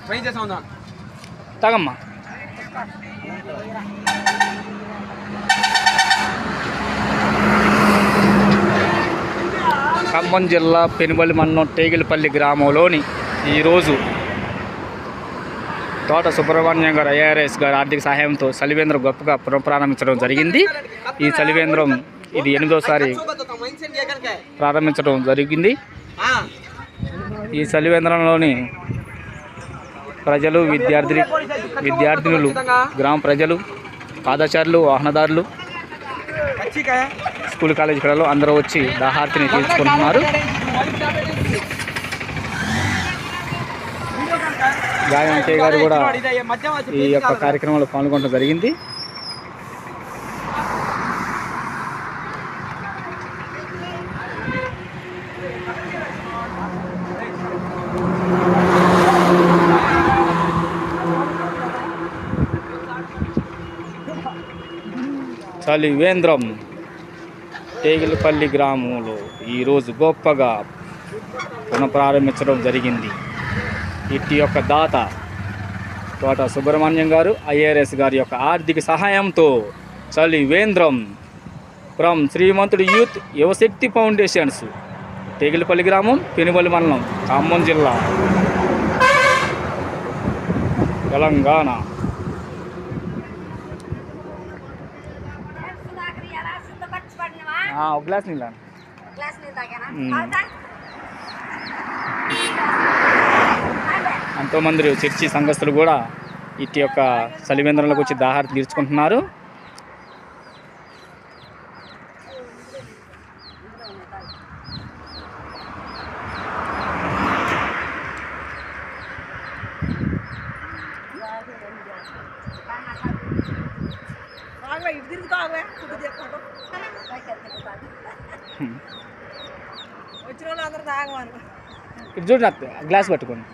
Try చేసా ఉందా తాగమ్మా. ఖమ్మం జిల్లా పెనుబల్లి మండలం టేగిలిపల్లి గ్రామంలోని ఈరోజు తోట సుబ్రహ్మణ్యం గారు ఐఆర్ఎస్ గారి ఆర్థిక సహాయంతో చలివేంద్రం గొప్పగా పునఃప్రారంభించడం జరిగింది. ఈ చలివేంద్రం ఇది 8వ ప్రారంభించడం జరిగింది. ఈ చలివేంద్రంలోని ప్రజలు విద్యార్థినులు గ్రామ ప్రజలు పాదచారులు వాహనదారులు స్కూల్ కాలేజీ పిల్లలు అందరూ వచ్చి దాహార్తిని తీర్చుకుంటున్నారు. గాయం వెంకయ్య గారు కూడా ఈ యొక్క కార్యక్రమంలో పాల్గొనడం జరిగింది. చలివేంద్రం టేగిలిపల్లి గ్రామంలో ఈరోజు గొప్పగా పునఃప్రారంభించడం జరిగింది. ఇట్టి యొక్క దాత తోట సుబ్రహ్మణ్యం గారు ఐఆర్ఎస్ గారి యొక్క ఆర్థిక సహాయంతో చలివేంద్రం from Srimanthudu youth Yuvashakti foundations టేగిలిపల్లి గ్రామం పెనుబల్లి మండలం ఖమ్మం జిల్లా తెలంగాణ. ఒక గ్లాస్ నీళ్ళ ఎంతోమంది చర్చి సంఘస్థులు కూడా ఇటు యొక్క చలివేంద్రంలోకి వచ్చి దాహార్తి తీర్చుకుంటున్నారు. ఇటు చూడు, గ్లాస్ పట్టుకోండి.